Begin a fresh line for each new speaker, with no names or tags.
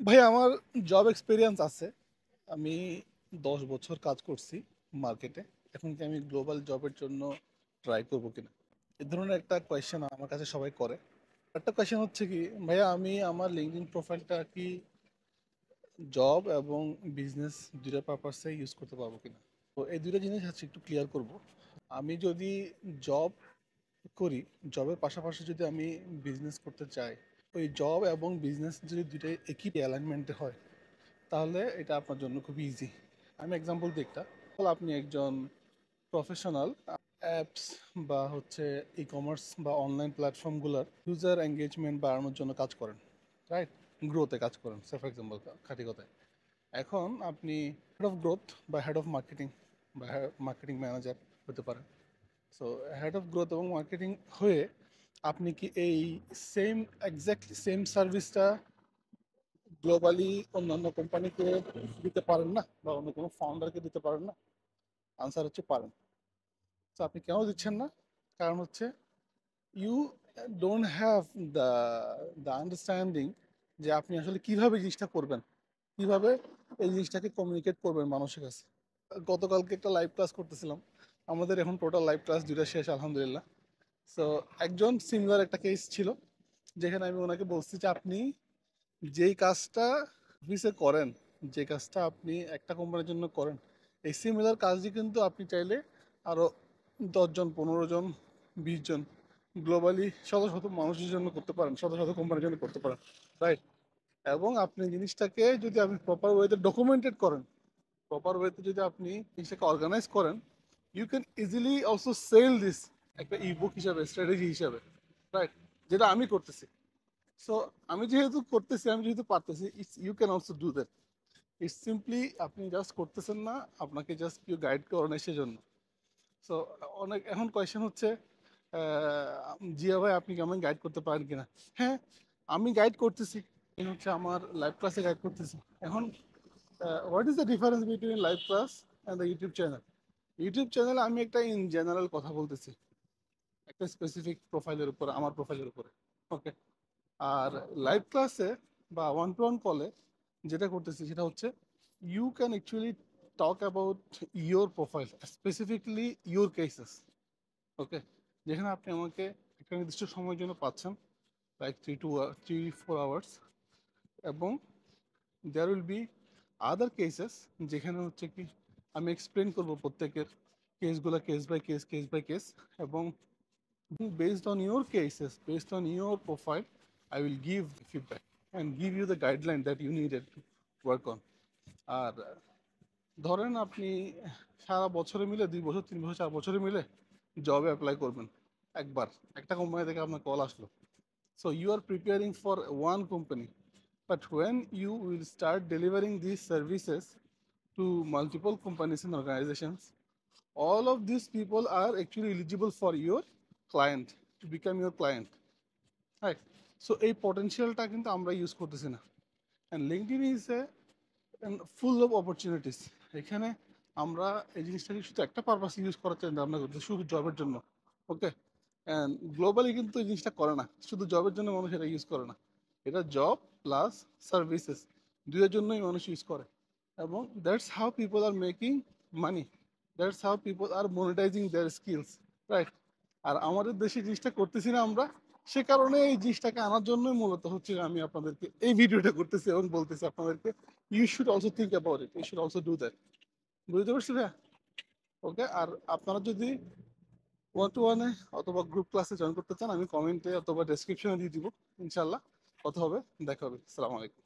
ভাই আমার job experience আছে। আমি 10 বছর কাজ করছি মার্কেটে। এখন কি আমি গ্লোবাল জবের জন্য ট্রাই করবো কিনা, এ ধরনের একটা কোয়েশ্চেন আমার কাছে সবাই করে। একটা কোয়েশ্চেন হচ্ছে কি, ভাইয়া আমি আমার লিঙ্কডইন প্রোফাইলটা কি জব এবং বিজনেস দুইটা পারপাসে ইউজ করতে পারবো কিনা। তো এই দুইটা জিনিস হচ্ছে একটু ক্লিয়ার করব। আমি যদি জব করি, জবের পাশাপাশি যদি আমি বিজনেস করতে চাই, ওই জব এবং বিজনেস যদি দুইটাই একই অ্যালাইনমেন্টে হয়, তাহলে এটা আপনার জন্য খুব ইজি। আমি এক্সাম্পল দিই একটা। আপনি একজন প্রফেশনাল অ্যাপস বা হচ্ছে ই কমার্স বা অনলাইন প্ল্যাটফর্মগুলোর ইউজার এঙ্গেজমেন্ট বাড়ানোর জন্য কাজ করেন, রাইট? গ্রোতে কাজ করেন, সে ফর এক্সাম্পল খাঁটি কথায়। এখন আপনি হেড অফ গ্রোথ বা হেড অফ মার্কেটিং বা মার্কেটিং ম্যানেজার হতে পারেন। সো হেড অফ গ্রোথ এবং মার্কেটিং হয়ে আপনি কি এই সেম এক্স্যাক্টলি সেম সার্ভিসটা গ্লোবালি অন্যান্য কোম্পানিকে দিতে পারেন না, বা অন্য কোনো ফাউন্ডারকে দিতে পারেন না? আনসার হচ্ছে পারেন। তো আপনি কেন দিচ্ছেন না? কারণ হচ্ছে you don't have the the understanding যে আপনি আসলে কিভাবে জিনিসটা করবেন, কিভাবে এই জিনিসটাকে কমিউনিকেট করবেন মানুষের কাছে। গতকালকে একটা লাইভ ক্লাস করতেছিলাম। আমাদের এখন টোটাল লাইভ ক্লাস দুইটা শেষ আলহামদুলিল্লাহ। সো একজন সিমিলার একটা কেস ছিল, যেখানে আমি ওনাকে বলছি যে আপনি যেই কাজটা অফিসে করেন, যে কাজটা আপনি একটা কোম্পানির জন্য করেন, এই সিমিলার কাজই কিন্তু আপনি চাইলে আরও 10 জন, 15 জন, 20 জন গ্লোবালি শত শত মানুষের জন্য করতে পারেন, শত শত কোম্পানির জন্য করতে পারেন, রাইট? এবং আপনি জিনিসটাকে যদি আপনি প্রপার ওয়েতে ডকুমেন্টেড করেন, প্রপার ওয়েতে যদি আপনি জিনিসটাকে অর্গানাইজ করেন, you can easily also sell this একটা ইবুক হিসাবে, স্ট্র্যাটেজি হিসাবে, রাইট? যেটা আমি করতেছি। সো আমি যেহেতু করতেছি, আমি যেহেতু পারতেছি, it's you can also do that. It's simply আপনি জাস্ট করতেছেন না, আপনাকে জাস্ট কেউ গাইড করেন সেজন্য। সো অনেক এখন কোয়েশ্চেন হচ্ছে, জিয়া ভাই আপনি কি আমাকে গাইড করতে পারেন কিনা? হ্যাঁ, আমি গাইড করতেছি। এই হচ্ছে আমার লাইভ ক্লাসে গাইড করতেছি। এখন what is the difference between live class and the YouTube channel? YouTube চ্যানেলে আমি একটা ইন জেনারেল কথা বলতেছি, একটা স্পেসিফিক প্রোফাইলের উপর, আমার প্রোফাইলের উপরে, ওকে? আর লাইভ ক্লাসে বা ওয়ান টু ওয়ান কলে যেটা করতেছি সেটা হচ্ছে you can actually talk about your profile, specifically your cases, okay? যেখানে আপনি আমাকে একটা নির্দিষ্ট সময়ের জন্য পাচ্ছেন, লাইক 3 to 4 hours, এবং there will be other cases যেখানে হচ্ছে কি আমি এক্সপ্লেন করবো প্রত্যেকের কেসগুলো, case by case, case by case, এবং based on your cases, based on your profile, I will give feedback and give you the guideline that you needed to work on. আর ধরেন আপনি সারা বছরে মিলে 2 বছর, 3 বছর, 4 বছরে মিলে জবে অ্যাপ্লাই করবেন, একবার একটা কোম্পানি থেকে আপনার কল আসলো। So you are preparing for one company, but when you will start delivering these services to multiple companies and organizations, all of these people are actually eligible for your client, to become your client, right? So এই পটেনশিয়ালটা কিন্তু আমরা use করতেছি না। And LinkedIn is a full of opportunities. এখানে আমরা এই জিনিসটাকে শুধু একটা পারপাস ইউজ করার চিন্তা ভাবনা করতেছি, শুধু জবের জন্য, ওকে? অ্যান্ড গ্লোবালি কিন্তু এই জিনিসটা করে না, শুধু জবের জন্য মানুষ এটা ইউজ করে না। এটা জব প্লাস সার্ভিসেস, দুইয়ের জন্যই মানুষ ইউজ করে। এবং that's how people are making money, that's how people are monetizing their skills, right? আর আমাদের দেশে জিনিসটা করতেছি না আমরা, সে কারণে এই জিনিসটাকে আনার জন্যই মূলত হচ্ছে আমি আপনাদেরকে এই ভিডিওটা করতেছি এবং বলতেছি আপনাদেরকে you should also think about it, you should also do that. বুঝতে পারছি ভাইয়া? ওকে। আর আপনারা যদি ওয়ান টু ওয়ানে অথবা গ্রুপ ক্লাসে জয়েন করতে চান, আমি কমেন্টে অথবা ডেসক্রিপশনে দিয়ে দিব। ইনশাল্লাহ কথা হবে, দেখা হবে। আসসালামু আলাইকুম।